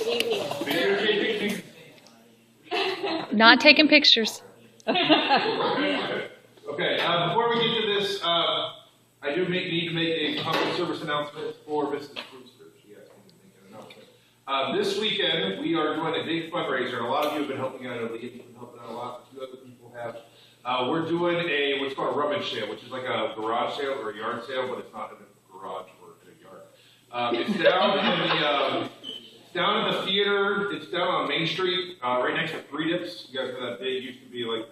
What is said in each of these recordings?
Good evening. Videotaping. Not taking pictures. Okay, before we get to this, I do need to make a public service announcement for Mrs. Brewster. She asked me to make an announcement. This weekend, we are doing a big fundraiser, and a lot of you have been helping out. Leah's been helping out a lot. A few other people have. We're doing what's called a rummage sale, which is like a garage sale or a yard sale, but it's not in a garage or in a yard. It's down in the theater. It's down on Main Street, right next to Three Dips. You guys know that big used to be like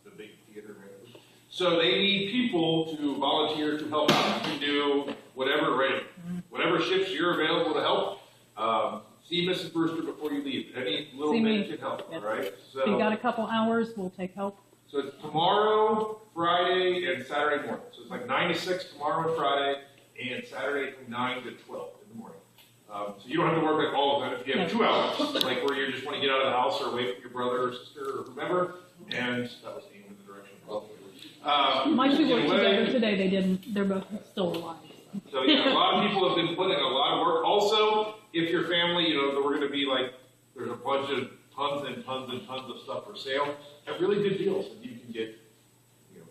the big theater. Right? So they need people to volunteer to help out. You can do whatever, right? Whatever shifts you're available to help. See Mrs. Brewster before you leave. Any little bit can help. Yes. All right. So If you got a couple hours, we'll take help. So it's tomorrow, Friday, and Saturday morning. So it's like 9 to 6 tomorrow and Friday, and Saturday from 9 to 12 in the morning. So you don't have to work like all of them. If you have 2 hours, like where you just want to get out of the house or away from your brother or sister or whomever, and that was aimed in the direction of My two worked together today. They didn't. They're both still alive. So yeah, a lot of people have been putting a lot of work. Also, if your family, we're going to be like, there's a bunch of tons and tons and tons of stuff for sale at really good deals, and you can get,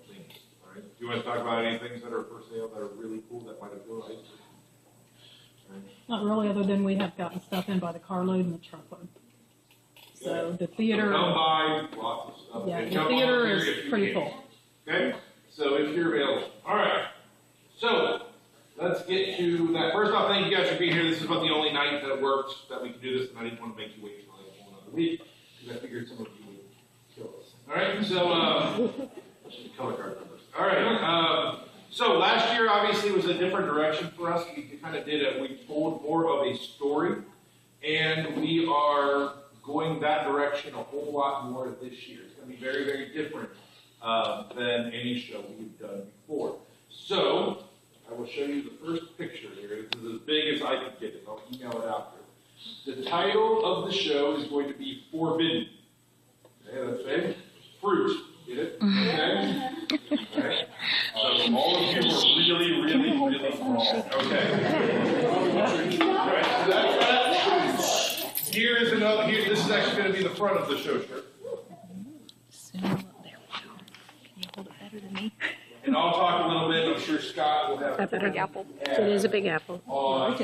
things. All right. Do you want to talk about any things that are for sale that are really cool that might have gone? Not really, other than we have gotten stuff in by the carload and the truckload. So the theater. Come by, lots of stuff. Yeah, And the jump on theater here is if you pretty can. full. Okay, so if you're available. All right, so let's get to that. First off, thank you guys for being here. This is about the only night that worked that we could do this, and I didn't want to make you wait until like another week because I figured some of you would kill us. All right, so color card numbers. All right, so last year obviously was a different direction for us. We kind of we told more of a story, and we are going that direction a whole lot more this year. It's going to be very, very different than any show we've done before. So, I will show you the first picture here. This is as big as I could get it. I'll email it out there. The title of the show is going to be Forbidden. Okay, that's it. Fruit. Get it? Okay? All right. So, all of you are really, really, really small. Okay. All right, so that's that. Here is another. This is actually going to be the front of the show shirt. And I'll talk a little bit. I'm sure Scott will have A big apple. It is a big apple. on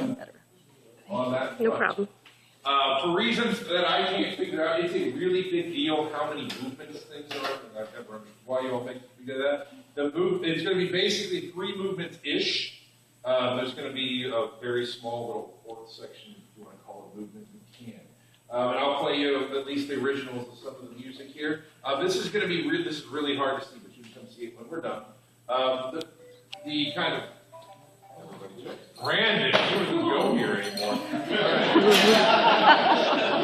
that. No problem. For reasons that I can't figure out, it's a really big deal how many movements things are. And I've never understood why you all make me do that. It's going to be basically 3 movements-ish. There's going to be a very small little fourth section, if you want to call it movement, you can. And I'll play you at least the originals of some of the music here. This is going to be this is really hard to see, but you can come see it when we're done. The kind of Brandon, you wouldn't go here anymore.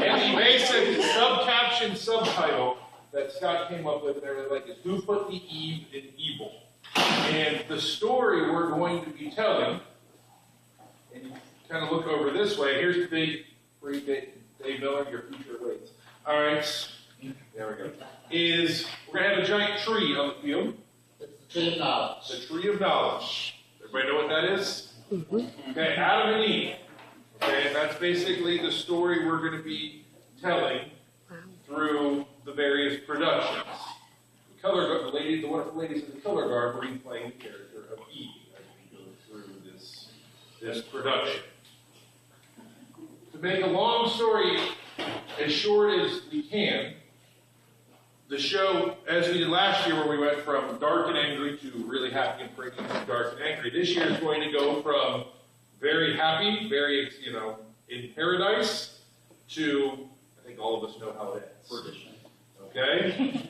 And the basic subcaption subtitle that Scott came up with, and everything like is "Who Put the Eve in Evil?" And the story we're going to be telling, and you kind of look over this way. Here's the big free Dave Miller, your future awaits. All right, there we go. We're going to have a giant tree on the field. It's the tree of knowledge. The tree of knowledge. Everybody know what that is? Okay, Adam and Eve. Okay, and that's basically the story we're going to be telling through the various productions. The wonderful ladies in the color guard will be playing the character of Eve as we go through this production. To make a long story as short as we can, the show, as we did last year, where we went from dark and angry to really happy and pretty to dark and angry, this year is going to go from very happy, very, in paradise, to, I think all of us know how it ends. Okay?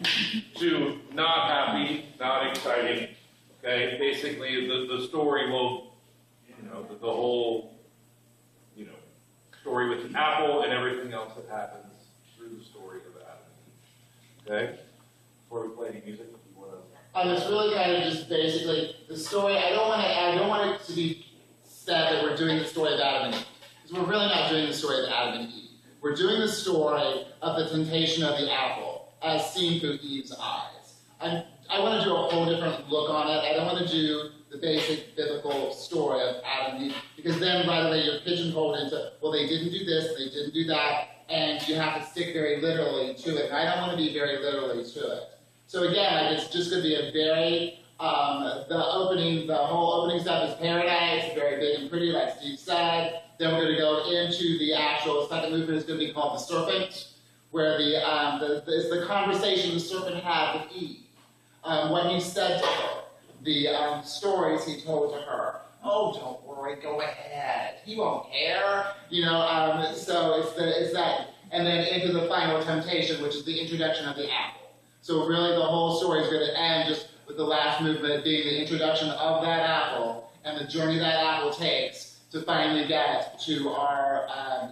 To not happy, not exciting. Okay? Basically, the story will, the whole, story with the apple and everything else that happens through the story of Adam and Eve. Okay? Before we play any music, if you want to. It's really kind of just basically the story. I don't want it to be said that we're doing the story of Adam and Eve, because we're really not doing the story of Adam and Eve. We're doing the story of the temptation of the apple as seen through Eve's eyes. I want to do a whole different look on it. I don't want to do the basic biblical story of Adam and Eve, because then right away you're pigeonholed into, well, they didn't do this, they didn't do that, and you have to stick very literally to it. And I don't want to be very literally to it. So again, like, it's just going to be a very, the whole opening stuff is paradise, very big and pretty, like Steve said. Then we're going to go into the actual second movement is going to be called the serpent, where it's the conversation the serpent had with Eve. When he said to her, the stories he told to her. Oh, don't worry, go ahead. He won't care. So it's that, and then into the final temptation, which is the introduction of the apple. So really the whole story is going to end just with the last movement being the introduction of that apple and the journey that apple takes to finally get to our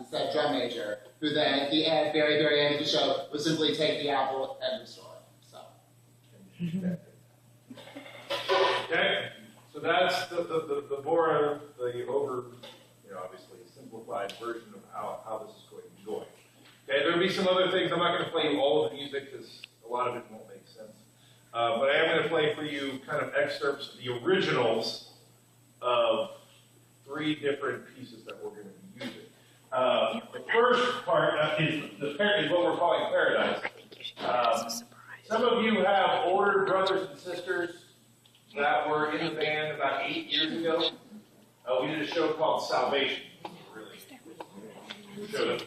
said drum major, who then at the end, very, very end of the show, will simply take the apple and restore it. So. Okay, so that's the more, the over, obviously simplified version of how this is going to be going. Okay, there'll be some other things. I'm not going to play you all of the music because a lot of it won't make sense. But I am going to play for you kind of excerpts of the originals of 3 different pieces that we're going to be using. The first part is what we're calling Paradise. Some of you have older brothers and sisters that were in the band about 8 years ago. We did a show called Salvation. Really showed up.